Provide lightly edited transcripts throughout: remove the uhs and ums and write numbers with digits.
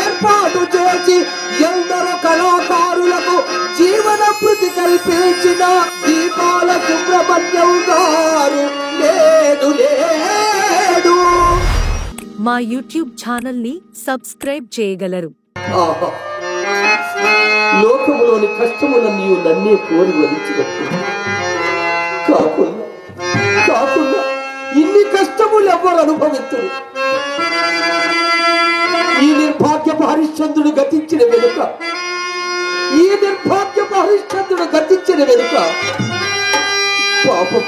ఏర్పాటు చేసి ఎందరో కళాకారులకు జీవన భృతి కల్పించిన దీపాల సుబ్రహ్మణ్యం గారు లేడు లేడు. మా యూట్యూబ్ ఛానల్ ని సబ్స్క్రైబ్ చేయగలరు. లోకములోని కష్టములన్నీ నన్నే కోరి వరించినట్టు కాకుండా ఇన్ని కష్టములు ఎవరు అనుభవించరు. ఈ నిర్భాగ్యపు హరిశ్చంద్రుడు గతించిన వెనుక పాపం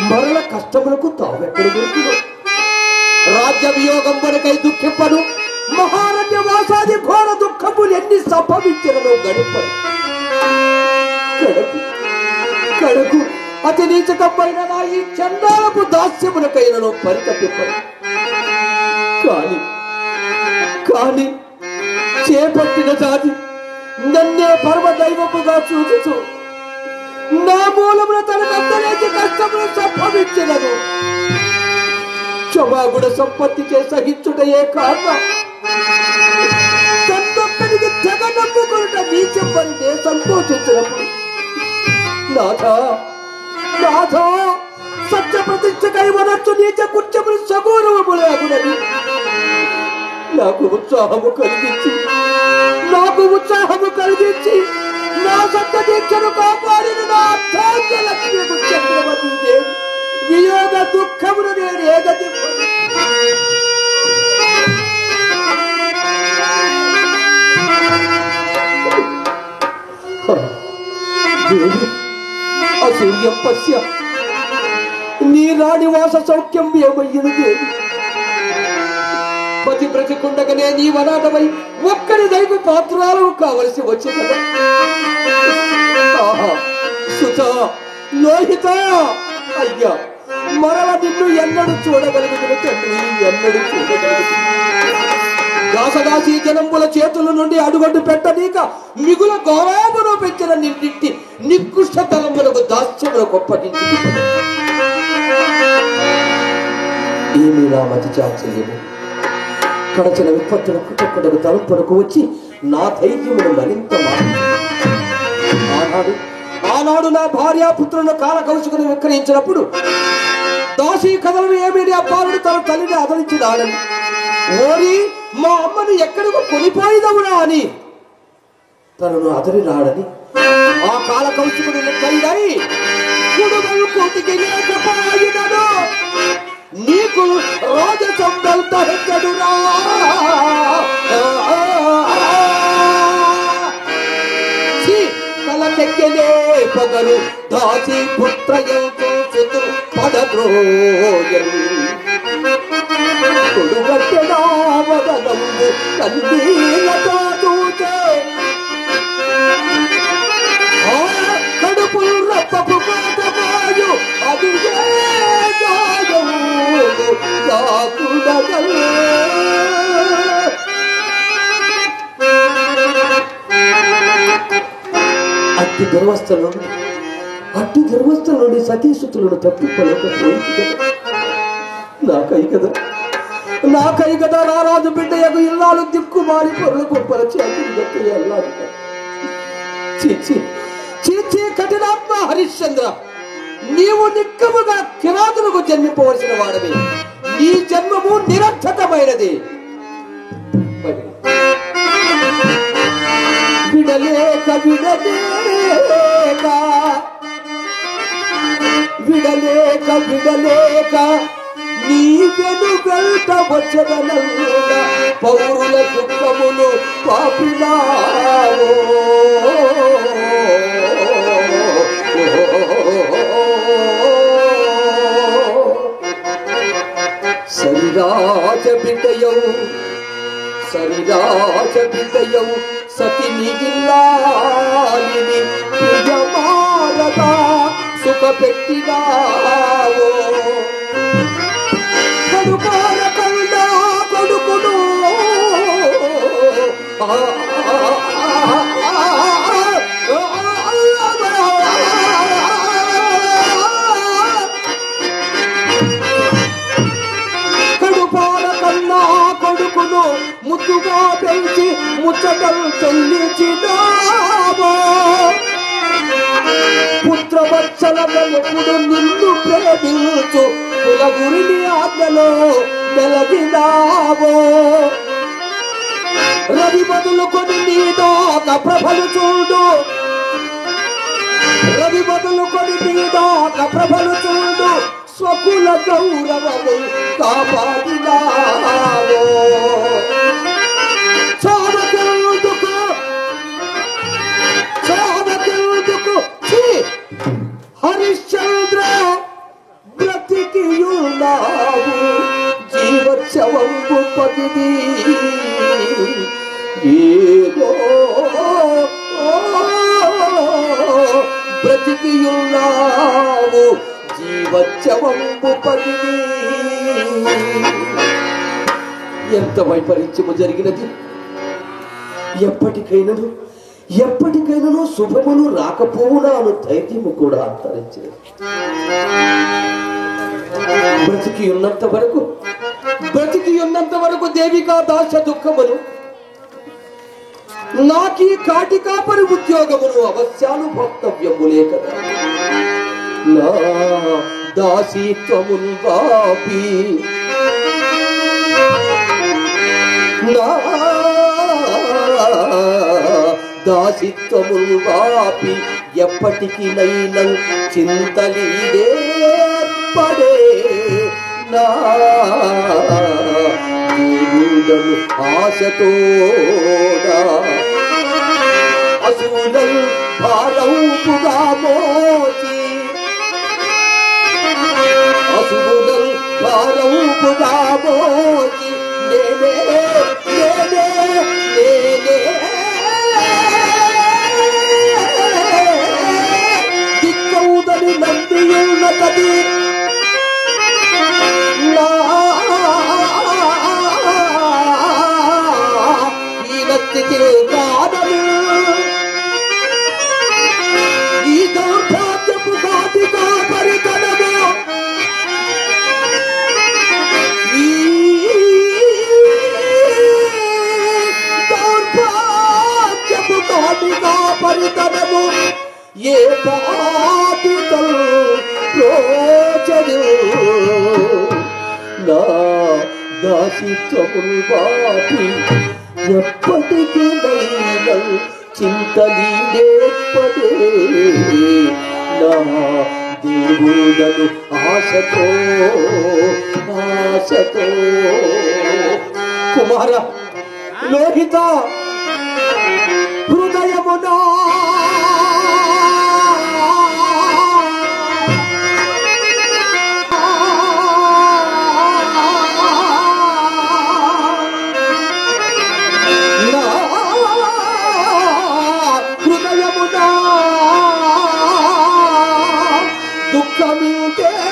మరల కష్టములకు తావెక్కడ దొరుకును. రాజ్య వియోగం వరకై దుఃఖింపను, మహారణ్యవాసాది ఘోర దుఃఖములు ఎన్ని సంభవించను గడిపను. కడకు అతి నీచకమైన నా ఈ చండాలపు దాస్యములకైనను పరితపిప్పను. కాని చేపట్టిన జాతి నన్నే పరమదైవముగా చూచుచు నా మూలమున తనకంతనేసి కష్టములు సంభవించినను. క్షమాగుణ సంపత్తి చే సహించుటయే కారణం తన్నొక్కడికి తెగ నమ్ముకునుట నీచెప్పని నే సంతోషించినప్పుడు నాథా సత్య ప్రతిష్టకై వనొచ్చు నీచ కుత్యములు సగౌరవములగునని నాకు ఉత్సాహము కలిగించి నా సత్య దీక్షను కాపాడిన నా భాగ్యలక్ష్మి చక్రవర్తి దేవి వియోగ దుఃఖమును నేను ఏగతి అసూర్యం పశ్య నీ రాణివాస సౌఖ్యం ఏమయ్యను దేవి. పతి బ్రతికుండగానే నీ వనాటమై ఒక్కరి దైవ పాత్రాలు కావలసి వచ్చింది. సుత లోహిత అయ్యా మరల నిన్ను ఎన్నడూ చూడగలుగుతున్న తండ్రి ఎన్నడూ చూడగలుగుతుంది. దాసదాసి జనంబుల చేతుల నుండి అడుగడ్డు పెట్టనీక మిగుల గౌరవమును పెంచిన నిన్నింటి నికృష్ట తలములకు దాస్యములకు ఒప్పగించి ఏమీ రామతి చాచల్యము కడచిన విపత్తులకు ఒక్కొక్కడకు తలుపులకు వచ్చి నా ధైర్యమును మరింత ఆనాడు నా భార్యాపుత్రులను కాలకౌశికను విక్రయించినప్పుడు దాసీ కథలను ఏమీ అబ్బారుడు తన తల్లిని అదలించి రాడని ఓరి మా అమ్మను ఎక్కడికో కొనిపోయిదవురా అని తనను అదరి రాడని ఆ కాలకౌశికుడు కలిగై కోటికి లేకపోయినను నీకు రాజసంబల్త హెచ్చడురా తలకెక్కలే పొగరు దాసి పుత్రయంతో చతురు పడద్రోయలు కొడుగట్టెడావదనము కన్నీలతో చూచే కడుపు రప్పపు పాటమాయు అది అట్టి దుర్వస్థల నుండి సతీసుతులను తప్పిపోలేకపోయింది. నాకై కదా రారాజు బిడ్డయకు ఇల్లాలు దిక్కుమాలి పొరలు గొప్పల చేతి ఎల్లాలి. చీచి కఠినాత్మ హరిశ్చంద్ర, నీవు నిక్కముగా కిరాతులకు జన్మింపవలసిన వాడవి. నీ జన్మము నిరర్థకమైనది. విడలేక నీ వెనుగంట వచ్చదనల్ల పౌరుల దుఃఖమును పాపినావో. సరిరాజ బిడ్డయౌ సతి మిగిలాలిని ప్రియమారగా సుఖ పెట్టినావో. కడుపాల కన్నా కొడుకును ముద్దుగా పెంచి ముచ్చటలు చెల్లించినావో పుత్రవత్సలమెప్పుడు నిన్ను ప్రేమించు కులగురిని ఆజ్ఞలో వెలగినావో రవి మొదలుకొని నీదోక ప్రభలు చూడు రవి మొదలుకొని నీదోక ప్రభలు చూడు స్వకుల గౌరవము కాపాడినావో చావకెందుకు హరిశ్చంద్ర బ్రతికియున్నావు జీవోత్సవంబు పగిది ఏదో బ్రతికియున్నావు జీవోత్సవంబు పగిది. ఎంత వైపరీత్యము జరిగినది. ఎప్పటికైనాను శుభములు రాకపోవునా అను ధైర్యము కూడా అంతరించినది. బ్రతికి ఉన్నంత వరకు దేవికా దాస దుఃఖములు నాకీ కాటి కాపరి ఉద్యోగమును అవశ్యానుభోక్తవ్యములే కదా. నా దాసీత్వమున్ వాపి నా దాసిత్వముల్ వాపి ఎప్పటికి నైనా చింతలీడే పడే నా దేవుడను ఆశతోడా అసూలల్ భారౌపుగా మోచి అసూలల్ భారౌపుగా మోచి నేనే దిక్కౌదని నందియున్నది ఈనస్థితి కాదము ఈ దౌర్భాగ్యపు ఘాతిగా పరితడము ఈ దౌర్భాగ్యపు ఘాతిగా పరితడము ఏ బాధితులు రోచరు నా దాసిత్వముల్ వాపి ఎప్పటికీ నైనా చింతలీడేపడే నా దేవుడను ఆశతో కుమార లోహిత హృదయమునా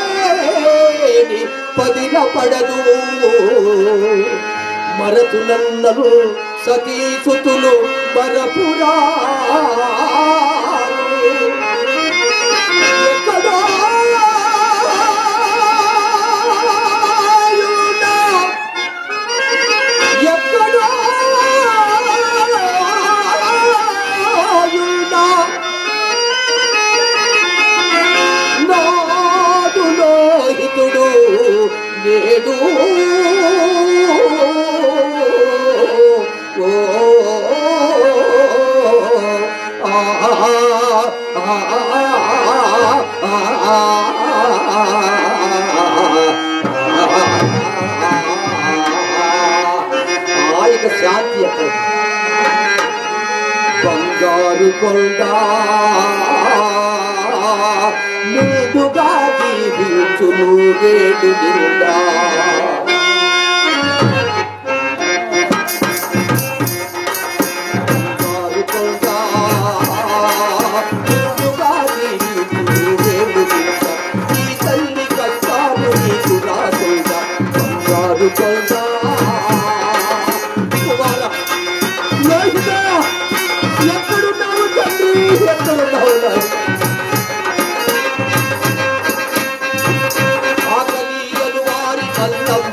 దుఃఖమింటేని పదిల పడదు మరతులన్నలు సతీసుతులు మరపురా ఎక్కడో నాదు లోహితుడు నేడు ఆయక శాంతి బంగారు కొండ ముందుగా జీవించును వేడు నిండా బంగారు కొండ ముందుగా జీవించును వేడు నిండా ఈ తల్లి కష్టాలు నీకు రాకుండా బంగారు కొండ ఎక్కడున్నావు తండ్రి ఎక్కడున్నావు ఆకలియలు వారి కల్లం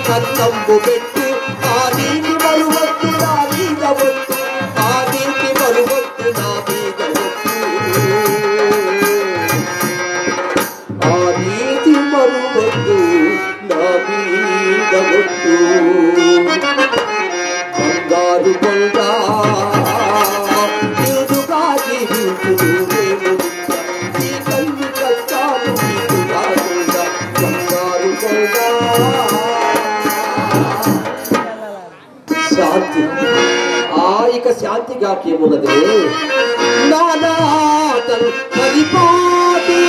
కన్నంబు పెట్టు ఆ నీటి మరువద్దు నా మీద వద్దు ఆ నీటి మరువద్దు నా మీద వద్దు ఆ నీటి మరువద్దు నా మీద వద్దు బంగారు కొండ ఎదుగా జీవించుడు ఈ కళ్ళు కష్టాలు నీకు కాకుండా బంగారు కొండ శాంతి ఇక శాంతిగా కేమున్నదే నానాటలు పరిపాటి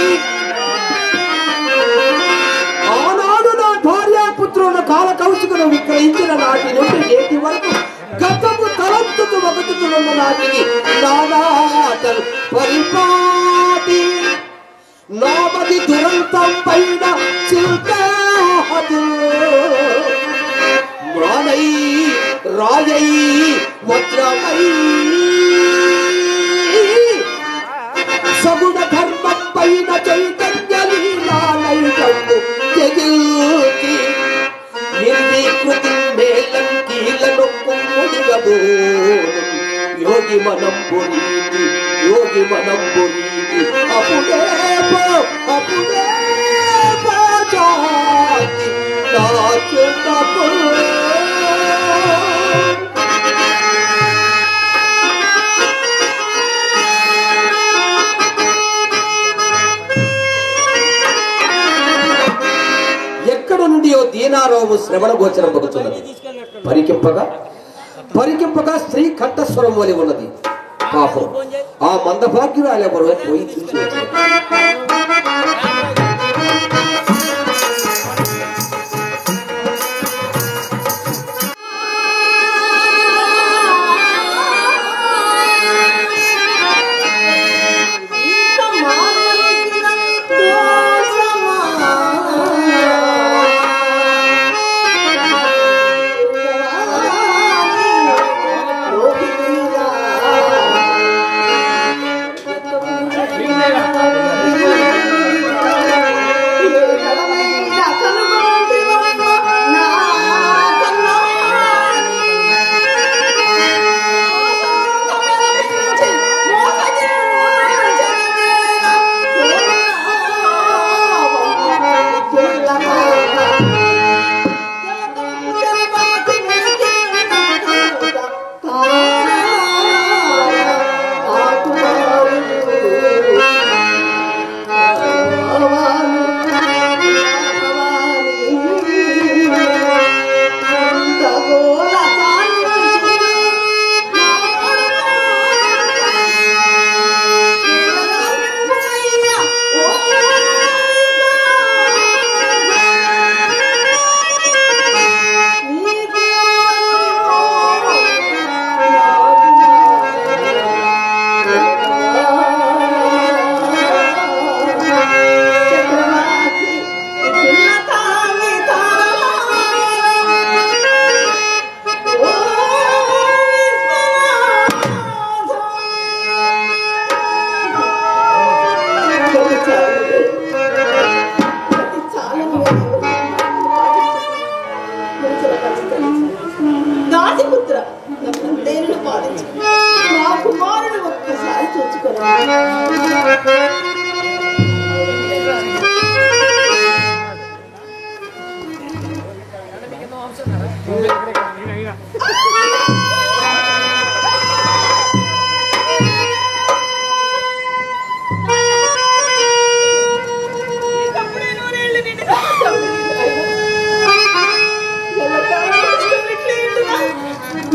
ఆనాడు నా భార్యాపుత్రులను కాల కౌచుకును విక్రయించిన నాటి నుండి నేటి వరకు గతము తలంతుకు వగతుకున్న నాటికి నానాటలు పరిపాటి నామది దురంతం పైన చిల్కాదు మానై రాజై వజ్రమై సగుణ ధర్మం పైన చైతన్య లీలాలైకంబు తెగిల్చి నిర్వీకృతి మేలంకీలను కుమ్ముడిగబో యోగి మనంబు నీతి అప్పుడే జాతి నాచుటకు ఎక్కడ నుండి దీనారోము శ్రవణ గోచరం పడుతున్నది పరికింపగా స్త్రీ కంఠస్వరం వలి ఉన్నది పాపం ఆ మందభాగ్యురాలెవరో పోయి చూసి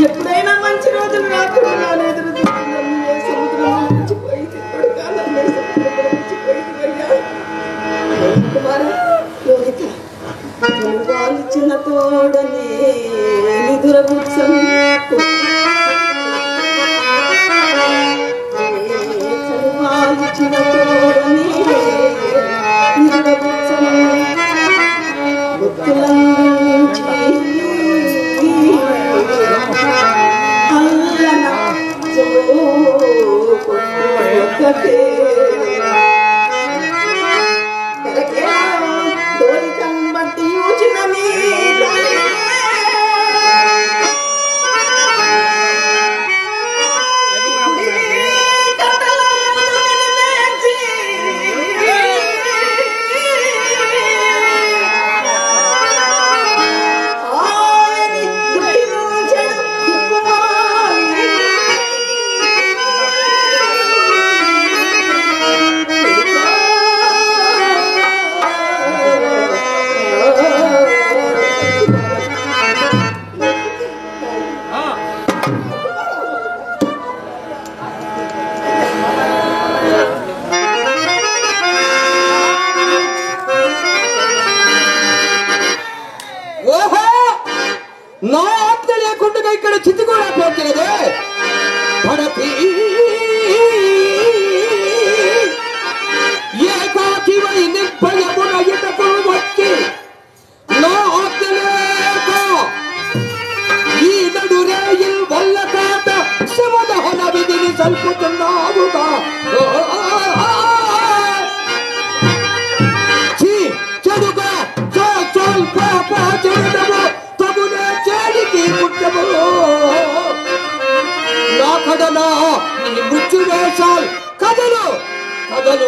ఎప్పుడైనా మంచి రోజులు రాకుండా చిన్న తోడనే నిదుర కూర్చొని నా ఆజ్ఞ లేకుండా ఇక్కడ చితి కూడా పేర్చినదే పడతి ఏకాకివై నిర్భయమున ఇటకు వచ్చి నా ఆజ్ఞ లేక ఈ నడు రేయిల్ వల్ల కాట శివదహన విధిని సల్పుతున్నావుగా చెడుగా చెడుము తగునే చేడికి పుట్టము నా కథనా నీ ముచ్చు వేషాలు కథలు కథలు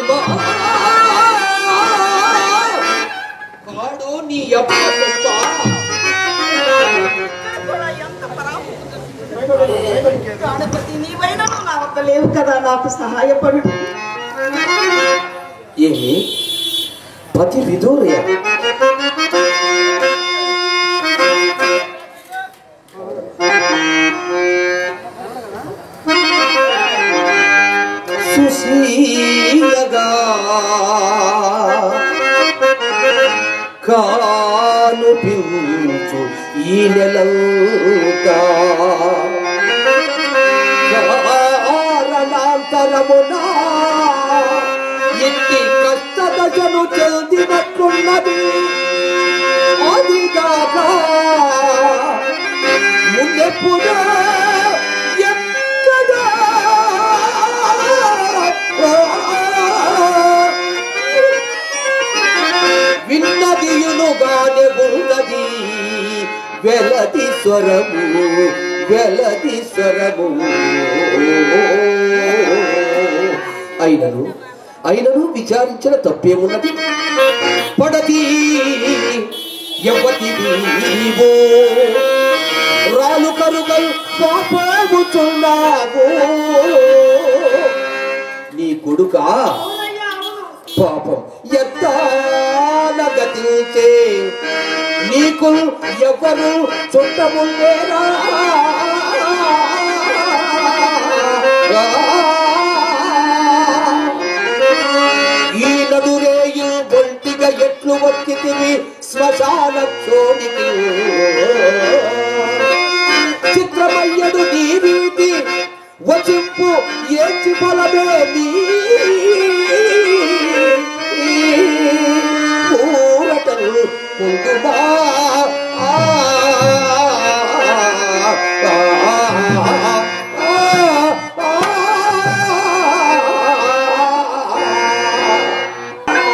కాడు నీ అప్ప గణపతి నీవైనా నా వద్ద లేవు కదా నాకు సహాయపడు. ఏమి పతి విదూరయ సుశీలగా కాను పించు ఈ నెలంతా కారణాంతరమునా ఎట్టి కష్ట దశను చెందినట్లున్నది అదిగాక ముందెప్పుడా ఎక్కడా విన్నదియునుగానే ఉన్నది వెలది స్వరము వెలది స్వరము అయినను విచారించిన తప్పేమున్నది పడతి యవతి నీవో రాలు కరుగల్ పాపముచున్నావు నీ కొడుకా పాపం ఎత్తానగతించే నీకు ఎవరు చుట్టములేరా ఈ నడురేయు ఒంటిగా ఎట్లు వచ్చితివి శ్మశాన చోడికి చిత్రమయ్యడు నీ వీటి వచింపు ఏచి ఫలమే నీ పూరటలు ముందుమా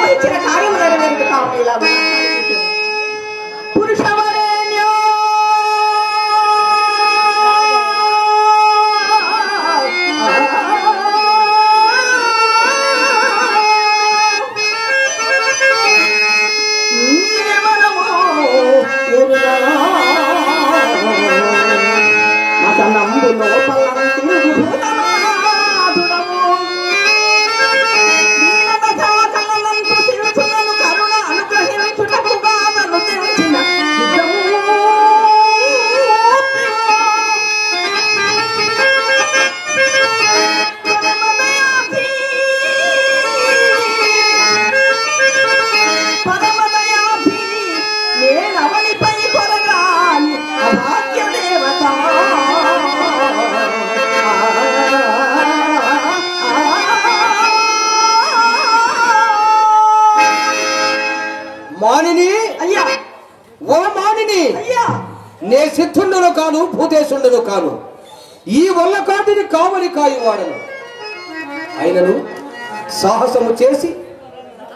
ఇచ్చిన కార్యం నెరవేరుకు కావు ఇలా పురుషవరేణ్యో నంబులో కరుణ అనుగ్రహించుటకుగా నన్ను తెలిసిన పరమదయాభి నేనవనిపై కొరగాని అభాగ్య దేవత మానిని అయ్యా ఓ మానిని అయ్యా నే సిద్ధుండను కాను భూతేశుండను కాను ఈ వల్ల కాటిని కావలి కాయువాడను అయినను సాహసము చేసి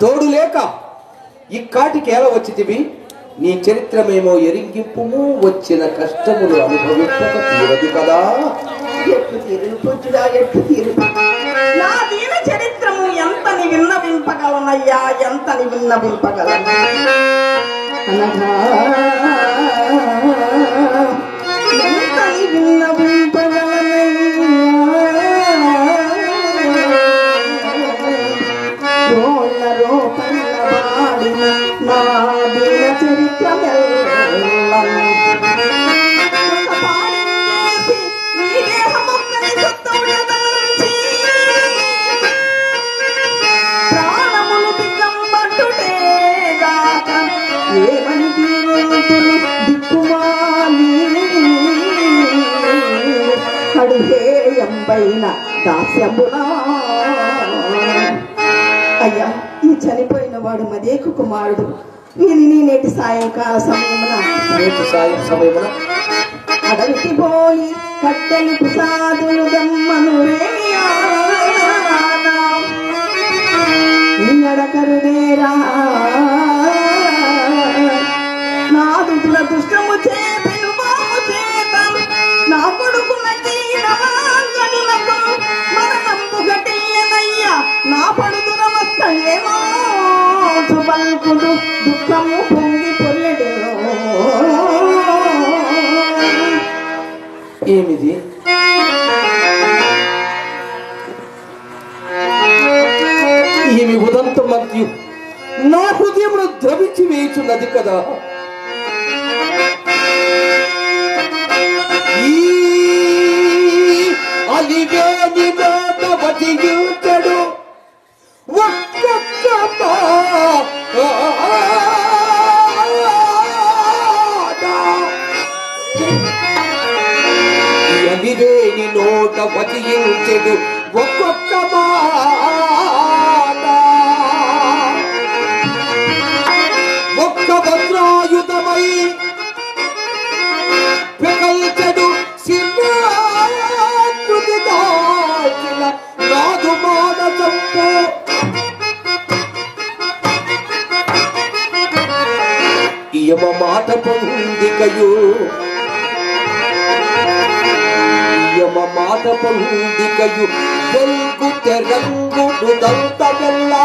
తోడు లేక ఈ కాటికి ఎలా వచ్చితివి నీ చరిత్రమేమో ఎరింగింపుము వచ్చిన కష్టములు అనుభవించక తీరదు కదా ఎట్లు తీరును పుచ్చుడా ఎట్లు తీరు నా దీన చరిత్రము ఎంతని విన్నవింపగలనయ్యా ఎంతని విన్నవింపగలను అనగా ఎంతని విన్నవింపగలనయ్యా రూపన్నవాడిన నా దీన చరిత్రమెల్లను ప్రాణములు దిగ్గంబట్టుటేగాక ఏమని దీనంతులు దిక్కుమ పైన దాస్యంబునా. అయ్యా, ఈ చనిపోయిన వాడు మదేకు కుమారుడు. వీరిని నేటి సాయంకాల సమయమున అడవికి పోయి కట్టెలు కుసాదులు దమ్మను అడకరుదేరా నాదు దురదృష్టము చేపెను బాము చేతం నా కొడుకులకి నవాంగనులకు మరణంబు గటియనయ్యా నా పడుదురమస్తయేమో పలుకుడు దుఃఖము పొంగి పొల్లెడేనో. ఏమిది? ఈమె ఉదంత మధ్య నా హృదయమును ద్రవించి వేయుచున్నది కదా. ఈ అలివేని నోట వటియుచడు ఒక్కొక్క అలివేని నోట వటియుచడు ఒక్కొక్క మాట ఒక్క భద్రాయుధమై ప్రకల్చడు సింహాకృతి దాచిన నాదు మానసంపో ఇయమ మాట పొందికయు ఇయమ మాట పొందికయు వెల్గు తెరంగుడు దంతమెల్లా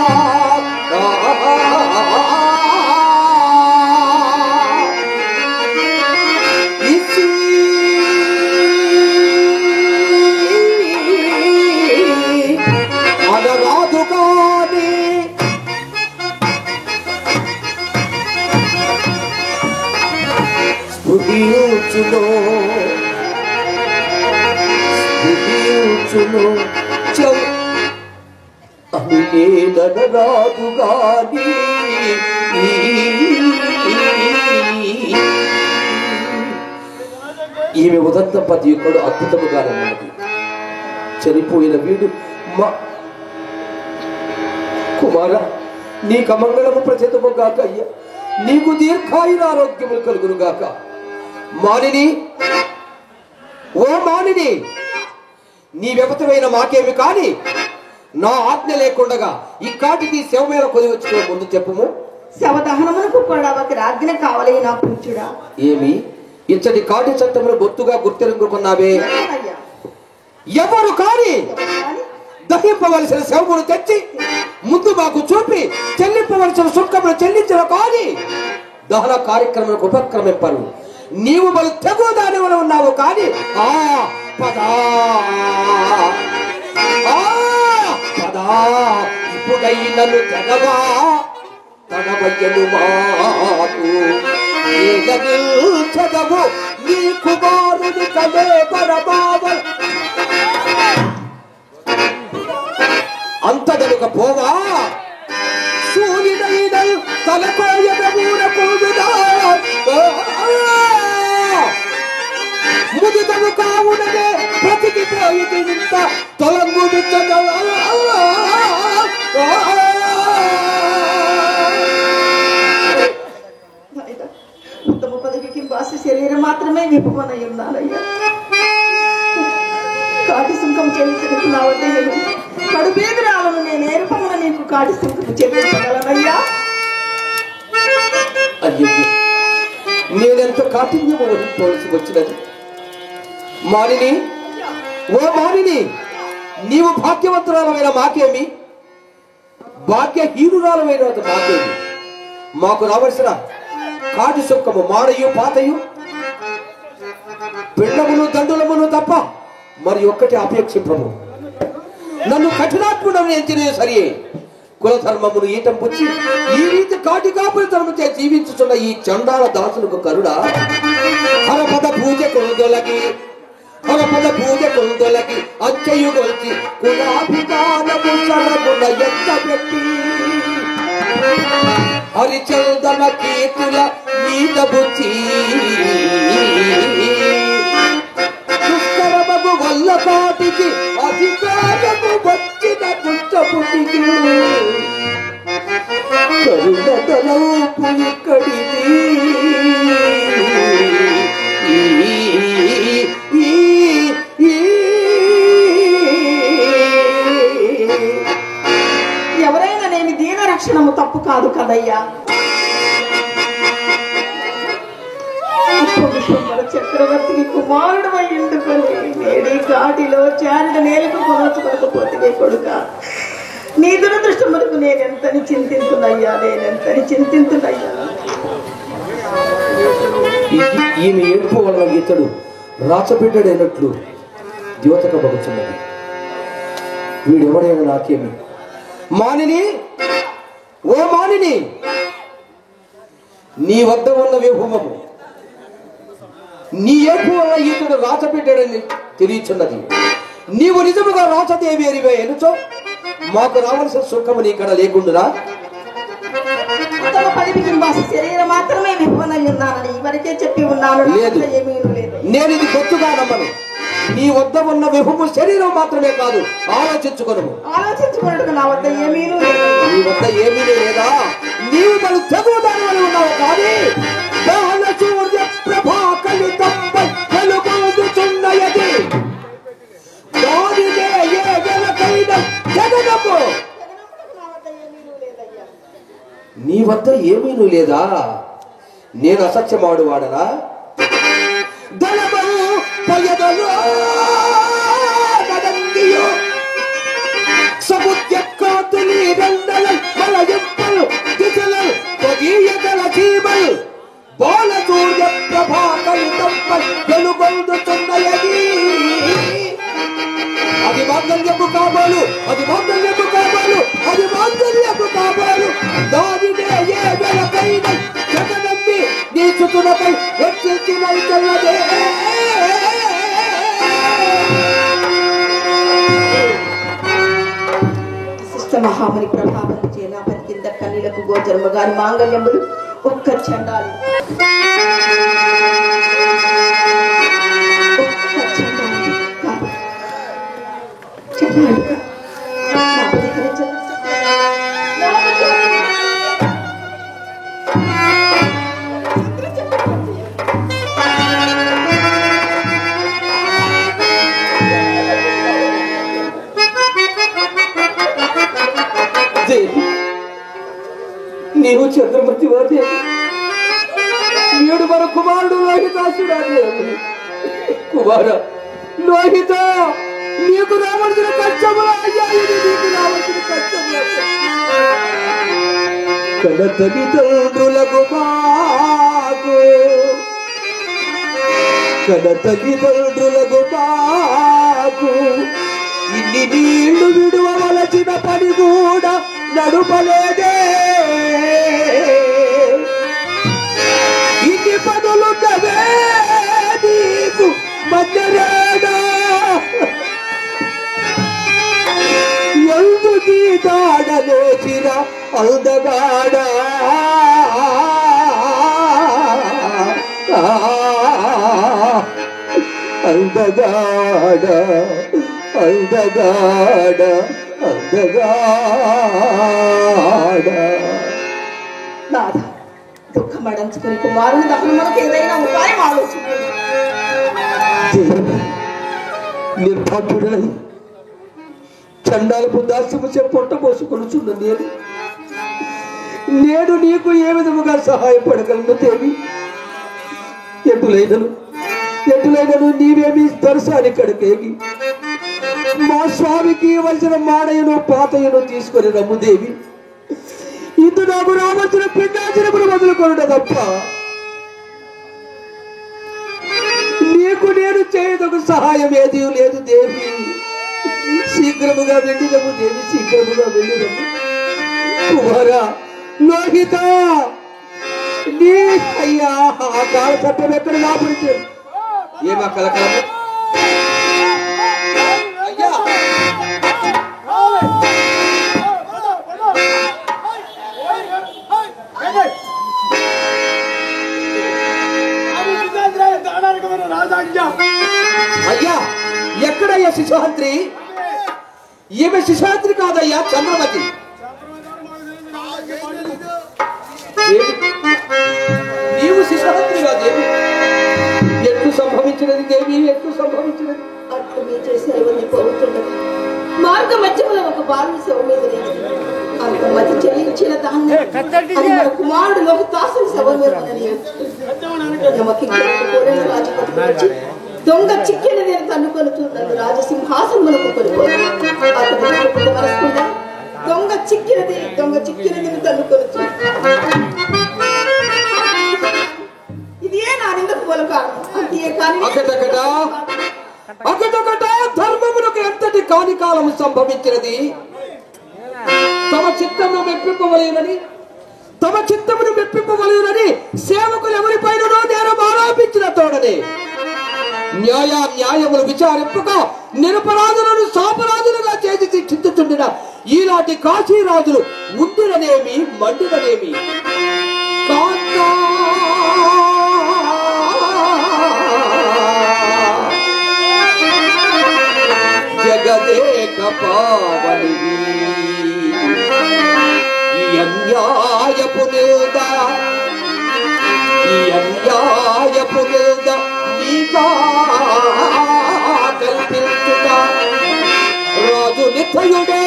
అనరాదు కాని స్ఫుటించును చౌ అని నేనరాదు గాని ఈమె ఉదంత పది కూడా అద్భుతముగా ఉన్నది. చనిపోయిన వీడు మా కుమార నీకు అమంగళము ప్రచేతము గాక అయ్యా, నీకు దీర్ఘాయుర ఆరోగ్యములు కలుగును గాక. మానిని, ఓ మానిని, నీ వ్యవతమైన మాకేమి కాని నా ఆజ్ఞ లేకుండగా ఇక్కాటికి శవ మీద కొదివచ్చుకో ముందు చెప్పుము. శవదహనమునకు కూడా ఒక ఆజ్ఞ కావాలి నా పూజ్యుడా. ఏమి ఇచ్చటి కాటి చట్టములు బొత్తుగా గుర్తెరుగుకున్నావే? ఎవరు కాని దహింపవలసిన శవమును తెచ్చి ముందు మాకు చూపి చెల్లింపవలసిన శుల్కమును చెల్లించిన కాని దహన కార్యక్రమాలకు ఉపక్రమింపరు. నీవు బలు తెగు దాని వల్ల ఉన్నావు కాని పదా ఇప్పుడైనను తెగవా తడవయ్యను మాకు చదవు నీ కుమారుని కదే పరబావ అంతదనుక పోవా సూర్యుడైన తలకోయద ఊరకూడుదా ముదితను కావుననే బ్రతికిపోయి ఇంత తొలంగు ఉత్తమ పదవికి భాష శరీరం మాత్రమే నిపుణమై ఉండాలయ్యా. కాటి సుంకం చెల్లించడానికి నా వద్ద కడుపేదరాలను నేను ఏర్పమున నీకు కాటి సుంకం చెల్లించగలనయ్యా. అయ్యో, నేనెంత కాఠిన్యము వహించవలసి వచ్చినది. మానిని, ఓ మానిని, నీవు భాగ్యవంతురాలమైన మాకేమి, భాగ్యహీనురాలమైన మాకేమి. మాకు రావలసిన కాటి సుక్కము మాడయు పాతయు పిండములు దండులమును తప్ప మరి ఒక్కటి అపేక్షింపము. నన్ను కఠినాత్ముడని ఎంచినే సరి కులధర్మమును ఈటం పుచ్చి ఈ రీతి కాటి కాపురితనము చే జీవించుతున్న ఈ చండాల దాసులకు కరుడా హరపద పూజ కొనుదొలగి అచ్చయు గొల్చి కులాభిమానము సరగుణ ఎంత పెట్టి హరిచందన కీర్తుల ఈత బుచ్చి దుష్కరమగు వల్ల కాటికి కాదయ్యా. చక్రవర్తికి కుమారుడు అయ్యుండుకొని వేడి కాటిలో చారిన నేలకు కొనకపోతే కొడుక, నీ దురదృష్టం వరకు నేనెంతని చింతింతున్నయ్యా. ఈమె ఏడుపు వలన ఇతడు రాచబిడ్డడైనట్లు ద్యోతకబడుచున్నది. వీడెవడైనా నాకేమి. మానిని, ఓ మానిని, నీ వద్ద ఉన్న విభవము, నీ ఏడుపు వల్ల ఇతడు రాచబిడ్డడని తెలియచున్నది. నీవు నిజముగా రాచదేవి అరివే ఎనుచో మాకు రావాల్సిన సుఖము నీ ఇక్కడ లేకుండా శరీరం మాత్రమే విఫలమై ఉన్నానని ఇవరికే చెప్పి ఉన్నాను. లేదు, నేను ఇది గొత్తుగా నమ్మను. నీ వద్ద ఉన్న విభము శరీరం మాత్రమే కాదు, ఆలోచించుకొను. నా వద్ద ఏమీ నీ వద్ద ఏమీ లేదా? నీవు మన తెగువ దాని వల్ల ఉన్నావు. కానీ సూర్య ప్రభా కలితంపై వెలుగొందుచున్నది. దానినే ఏ వెలకైన జగదము. నీ వద్ద ఏమీ లేదా? నేను అసత్యమాడు వాడనా? దళము పయదలు నడంగియు సముద్ర కాతులి రండల మలయంపలు దిశలు తొగియగల జీవల్ బాల సూర్య ప్రభా కలితంపై వెలుగొందుచున్నది. అది మాంగళ్యము కాబోలు, అది మాంగళ్యము కాబోలు, అది మాంగళ్యము కాబోలు. దానినే ఏ వెలకైన జగనమ్మి నీ చుతులపై హెచ్చించినదే. మహాముని ప్రభావం చేనాపతి కింద కన్నీలకు గోచరము గారి మాంగళ్యములు ఒక్క చండాలు నీవు చంద్రమూర్తి వాదే, నేడు మన కుమారుడు లోహితాసురాదేవి. కుమార లోహిత, నీకు రావాల్సిన కష్టములు అయ్యాయి. నీకు రావాల్సిన కష్టములు కన తల్లిదండ్రులకు మాకు, కన తల్లిదండ్రులకు మాకు ఇన్ని నీళ్లు విడువవలసిన పని కూడా నడుపలేదే. ఇన్ని పనులున్నవే నీకు మధ్యరేడా. ఎందుకీ దాడలేచిన అందగాడ, అందగాడ, అందగాడ, అందగాడ. నాథ, దుఃఖం అడంచుకుని కుమారుని దహనం మనకు ఏదైనా ఉపాయం ఆలోచించండి. నిర్భాగ్యుడై చండాలపు దాస్యము పొట్ట పోసుకొనుచున్న నేను నీకు ఏ విధముగా సహాయపడగలను దేవి? ఎటులైనను నీవేమి దర్శాని కడికేగి మా స్వామికి ఇవ్వాల్సిన మాడయను పాతయను తీసుకొని రమ్ము దేవి. ఇందు నాకు రావచ్చిన పిండాచనములు మొదలుకొనుట తప్ప నీకు నేను చేయదకు సహాయం ఏది లేదు దేవి. శీఘ్రముగా వెళ్ళిదము దేవి, శీఘ్రముగా వెళ్ళిదము. కుమారా లోహిత, నీ అయ్యా ఆ కాల చట్టం ఎక్కడ లాభం? ఏమా కలకాలం అయ్యా. అయ్యా ఎక్కడయ్యా శిశుహంత్రి? ఈమె శిశుహంత్రి కాదయ్యా, చంద్రమతి. నీవు శిశుహంత్రిగా దేవి? ఎట్లు సంభవించినది దేవి, ఎట్లు సంభవించినది? అట్లు మీ చేసే పోతుండగా మార్గ మధ్యములో ఒక బాలుని శవం మీద అనుమతి చెల్లించిన దాన్ని అది మన కుమారుడు లోకదాసుని సభలోనని రాజపతి వచ్చి దొంగ చిక్కినది తన్నుకొనుతున్నది రాజసింహాసనమునకు కొనుక్కోను మనసుకుందా దొంగ చిక్కినది తన్నుకొనుతుంది ఇదే నా నిందకు మూల కారణం అంతే కానీ అకటకట ధర్మమునకు ఎంతటి కాని కాలము సంభవించినది. తమ చిత్తమును మెప్పింపవలేనని సేవకులు ఎవరిపైనో నేరం ఆరోపించిన తోడనే న్యాయములు విచారింపక నిరపరాధులను సాపరాధులుగా చేసి శిక్షించుచుండిన ఈలాంటి కాశీరాజులు ఉండిననేమి మండిననేమి కాంతా జగదేక పావనివి ఈ అన్యాయపు నింద నీకా కల్పించుట రాజు నిత్యుడే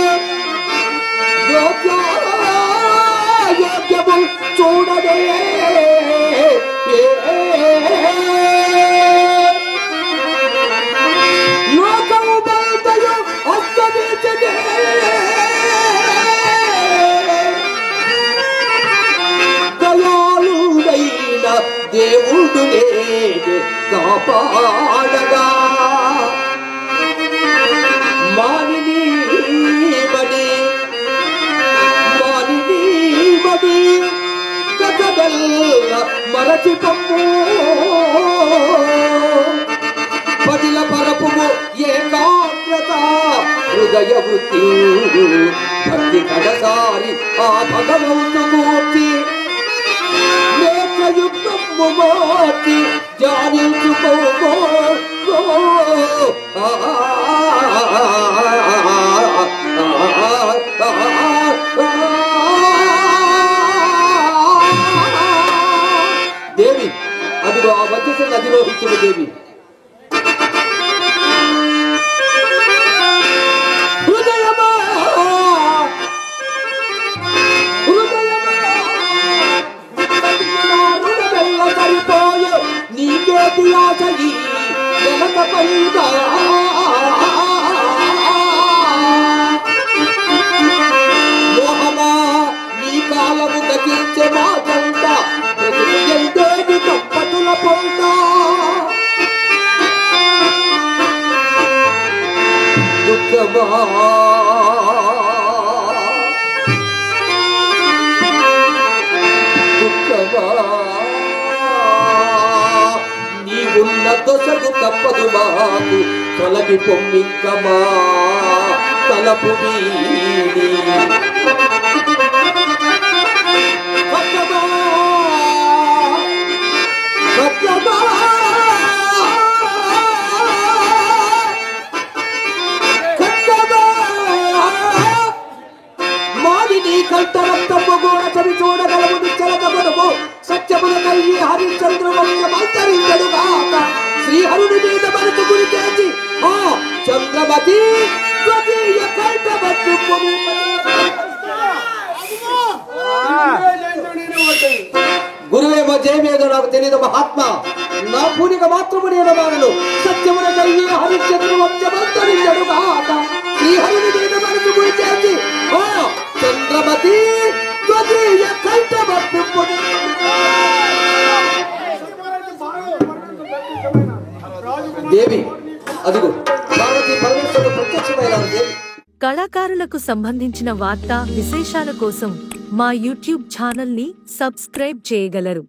యోగ్యము చూడడే లోకము బయటయు అస్తమించదే దయాళుడైన దేవుడు లేడు కాపాడగా మానినీమడి కథబెల్ల మరచి పమ్ము పదిల పరపుము ఏకాగ్రత హృదయ వృత్తి భక్తి కడసారి ఆ భగవంతు మూర్తి నేత్రయుక్తము మోర్తి జానించుకోమో దేవి అదిగో ఆ మధ్యస నదిలో ఇచ్చిన దేవి నీకేది ఆశయి వెనకపైదా మోహమా నీ కాలము దకించే మా చంట ఎంతేది తప్పటుల పొంద దుఃఖమా నీవున్న దొసగు తప్పదు మాకు తొలగి పొమ్మింకమా తలపు వీడి మాలిని కంటరక్తము కూడా చవి చూడగలము నిచ్చలగమనము సత్యముల కయ్యి హరిశ్చంద్ర వంశమంతరించడుగాక శ్రీహరుని మీద మనకు గురి చేసి ఆ చంద్రమతి స్వకీయ కంఠబట్టుకుని గురువేమో జయమేదో నాకు తెలియదు మహాత్మ నా పూనిక మాత్రము నేను మానను సత్యముల కయ్యి హరిశ్చంద్ర వంశమంతరించడుగాక శ్రీహరుని మీద మనకు గురి చేసి ఆ చంద్రమతి స్వకీయ కంఠబట్టుకుని దేవి అదుగు పార్వతీ పరమేశ్వరుడు ప్రత్యక్షమైన దేవి. కళాకారులకు సంబంధించిన వార్తా విశేషాల కోసం మా యూట్యూబ్ ఛానల్ ని సబ్స్క్రైబ్ చేయగలరు.